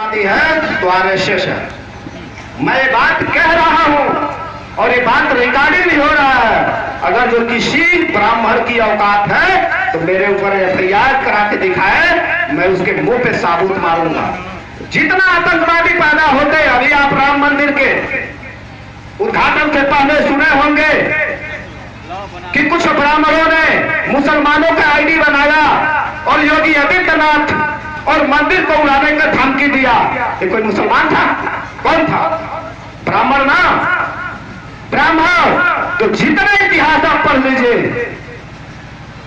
है तो आरएसएस है। मैं ये बात कह रहा हूं और ये बात रिकॉर्डिंग भी हो रहा है। अगर जो किसी ब्राह्मण की औकात है तो मेरे ऊपर एफआईआर करा के दिखाए, मैं उसके मुंह पे साबुत मारूंगा। जितना आतंकवादी पैदा होते, अभी आप राम मंदिर के उद्घाटन से पहले सुने होंगे कि कुछ ब्राह्मणों ने मुसलमानों का आईडी बनाया और योगी आदित्यनाथ और मंदिर को उड़ाने का धमकी दिया। ये कोई मुसलमान था? कौन था? ब्राह्मण ना, ब्राह्मण। तो जितना इतिहास आप पढ़ लीजिए,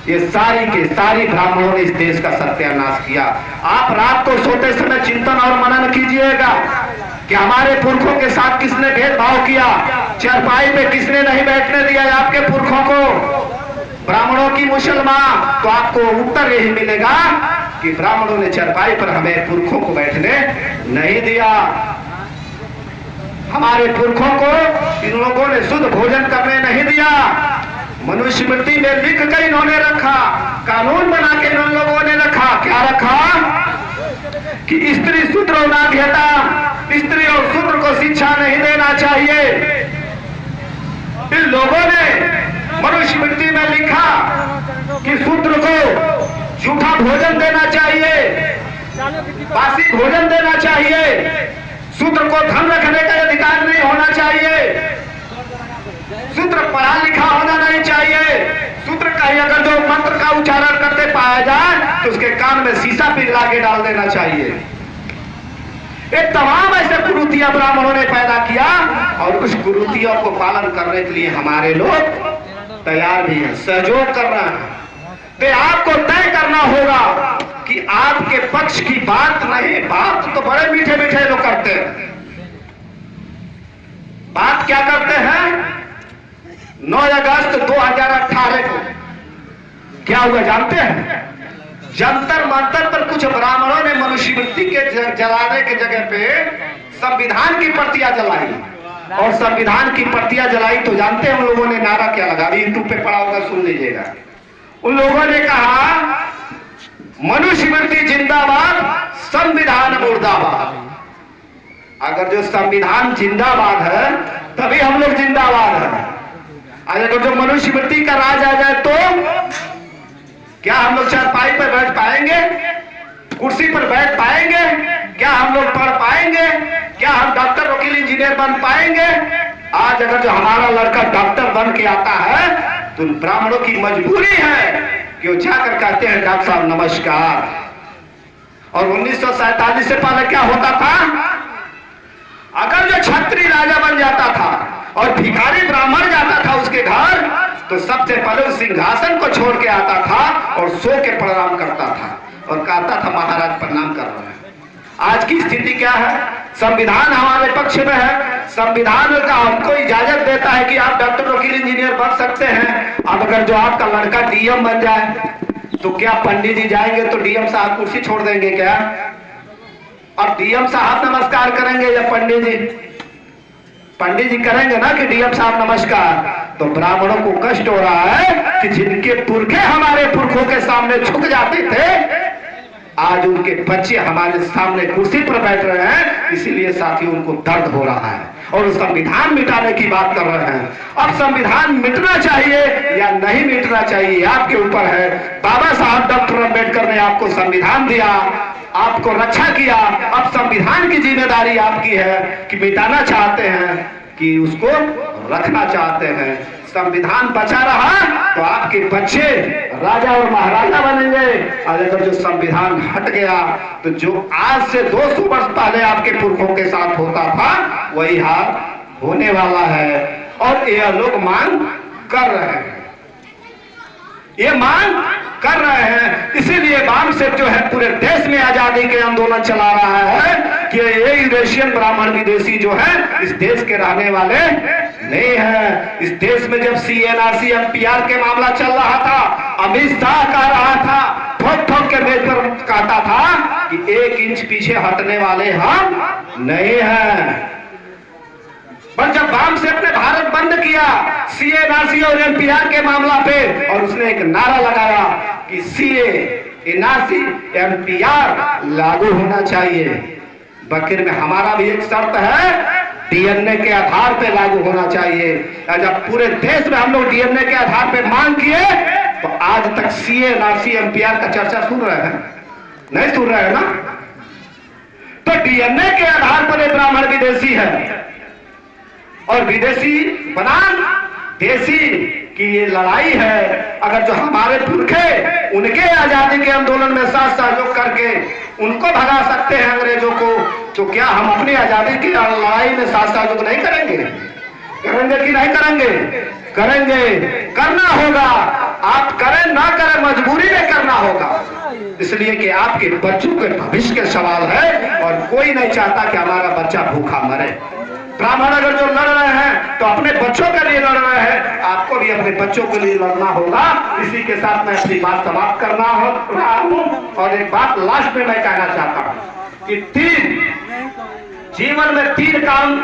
ये सारी के सारी ब्राह्मणों ने इस देश का सत्यानाश किया। आप रात को सोते समय चिंतन और मनन कीजिएगा कि हमारे पुरखों के साथ किसने भेदभाव किया, चरपाई पे किसने नहीं बैठने दिया आपके पुरखों को, ब्राह्मणों की मुसलमान। तो आपको उत्तर यही मिलेगा कि ब्राह्मणों ने चरपाई पर हमें पुरखों को बैठने नहीं दिया। हमारे पुरखों को इन लोगों ने शुद्ध भोजन करने नहीं दिया। मनुस्मृति में लिख कर इन्होंने रखा, कानून बना के इन लोगों ने रखा। क्या रखा? कि स्त्री शूद्र ना घेता, स्त्री और शूद्र को शिक्षा नहीं देना चाहिए। इन लोगों ने मनुस्मृति में लिखा कि शूद्र को झूठा भोजन देना चाहिए, बासी भोजन देना चाहिए, शूद्र को धन रखने का अधिकार नहीं होना चाहिए, शूद्र पढ़ा लिखा होना नहीं चाहिए, शूद्र कहीं अगर जो मंत्र का उच्चारण करते पाया जाए तो उसके कान में शीशा पिघला के डाल देना चाहिए। ये तमाम ऐसे कुरीतियां ब्राह्मणों ने पैदा किया और उस कुरीतियों को पालन करने के लिए हमारे लोग तैयार भी हैं, सहयोग कर रहे हैं। तो आपको तय करना होगा कि आपके पक्ष की बात नहीं, बात तो बड़े मीठे मीठे लोग करते हैं। बात क्या करते हैं? 9 अगस्त 2018 को क्या हुआ जानते हैं? जंतर मंतर पर कुछ ब्राह्मणों ने मनुस्मृति के जलाने के जगह पे संविधान की प्रतियां जलाई। और संविधान की प्रतियां जलाई तो जानते हैं उन लोगों ने नारा क्या लगा? अभी यूट्यूब पे पड़ा होगा, सुन लीजिएगा। उन लोगों ने कहा मनुस्मृति जिंदाबाद, संविधान मुर्दाबाद। अगर जो संविधान जिंदाबाद है तभी हम लोग जिंदाबाद हैं। अगर जो मनुस्मृति का राज आ जाए तो क्या हम लोग चारपाई पर बैठ पाएंगे? कुर्सी पर बैठ पाएंगे? क्या हम लोग पढ़ पाएंगे? क्या हम डॉक्टर, वकील, इंजीनियर बन पाएंगे? आज अगर जो हमारा लड़का डॉक्टर बन के आता है तो ब्राह्मणों की मजबूरी है कि वो जाकर कहते हैं डॉक्टर साहब नमस्कार। और 1947 से पहले क्या होता था? अगर जो छत्री राजा बन जाता था और भिखारी ब्राह्मण जाता था उसके घर तो सबसे पहले उस सिंहासन को छोड़ के आता था और सो के प्रणाम करता था और कहता था महाराज प्रणाम कर रहे हैं। आज की स्थिति क्या है? संविधान हमारे पक्ष में है। संविधान का हमको इजाजत देता है कि आप डॉक्टर, वकील, इंजीनियर बन सकते हैं। अब अगर जो आपका लड़का डीएम बन जाए तो क्या पंडित जी जाएंगे तो डीएम साहब कुर्सी छोड़ देंगे क्या? और डीएम साहब नमस्कार करेंगे या पंडित जी? पंडित जी करेंगे ना कि डीएम साहब नमस्कार। तो ब्राह्मणों को कष्ट हो रहा है कि जिनके पुरखे हमारे पुरखों के सामने झुक जाते थे, आज उनके बच्चे हमारे सामने कुर्सी पर बैठ रहे हैं। इसीलिए साथियों उनको दर्द हो रहा है और संविधान मिटाने की बात कर रहे हैं। अब संविधान मिटना चाहिए या नहीं मिटना चाहिए आपके ऊपर है। बाबा साहब डॉक्टर अम्बेडकर ने आपको संविधान दिया, आपको रक्षा किया। अब संविधान की जिम्मेदारी आपकी है कि मिटाना चाहते हैं कि उसको रखना चाहते हैं। संविधान बचा रहा तो आपके बच्चे राजा और महाराजा बनेंगे। और अगर जो संविधान हट गया तो जो आज से 200 वर्ष पहले आपके पुरखों के साथ होता था वही हाल होने वाला है। और ये लोग मांग कर रहे हैं, ये मांग कर रहे हैं। इसीलिए वाम से जो है पूरे देश में आजादी के आंदोलन चला रहा है कि ये यूरेशियन ब्राह्मण विदेशी जो है इस देश के रहने वाले नहीं है। इस देश में जब CNRC MPR के मामला चल रहा था, अमित शाह कह रहा था, ठोक ठोक के मेज पर कहता था कि 1 इंच पीछे हटने वाले हम नहीं हैं। पर जब वाम से अपने भारत बंद किया CNRC और MPR के मामला पे और उसने एक नारा लगाया कि CNRC MPR लागू होना चाहिए, बकीर में हमारा भी एक शर्त है, डीएनए के आधार पे लागू होना चाहिए। जब पूरे देश में हम लोग डीएनए के आधार पे मांग किए तो आज तक सीए ना सीएमपीआर का चर्चा सुन रहे हैं? नहीं सुन रहे हैं ना? तो डीएनए के आधार पर ब्राह्मण विदेशी है और विदेशी बनाम देशी की ये लड़ाई है। अगर जो हमारे पुरखे उनके आजादी के आंदोलन में साथ सहयोग करके उनको भगा सकते हैं अंग्रेजों को, तो क्या हम अपनी आजादी की लड़ाई में साथ सहयोग नहीं करेंगे? करेंगे कि नहीं करेंगे? करेंगे, करना होगा। आप करें ना करें, मजबूरी में करना होगा, इसलिए कि आपके बच्चों के भविष्य के सवाल है और कोई नहीं चाहता कि हमारा बच्चा भूखा मरे। ब्राह्मण अगर जो लड़ रहे हैं तो अपने बच्चों के लिए लड़ रहे हैं, आपको भी अपने बच्चों के लिए लड़ना होगा। इसी के साथ मैं अपनी बात समाप्त करना रहा हूं और एक बात लास्ट में मैं कहना चाहता हूं कि जीवन में 3 काम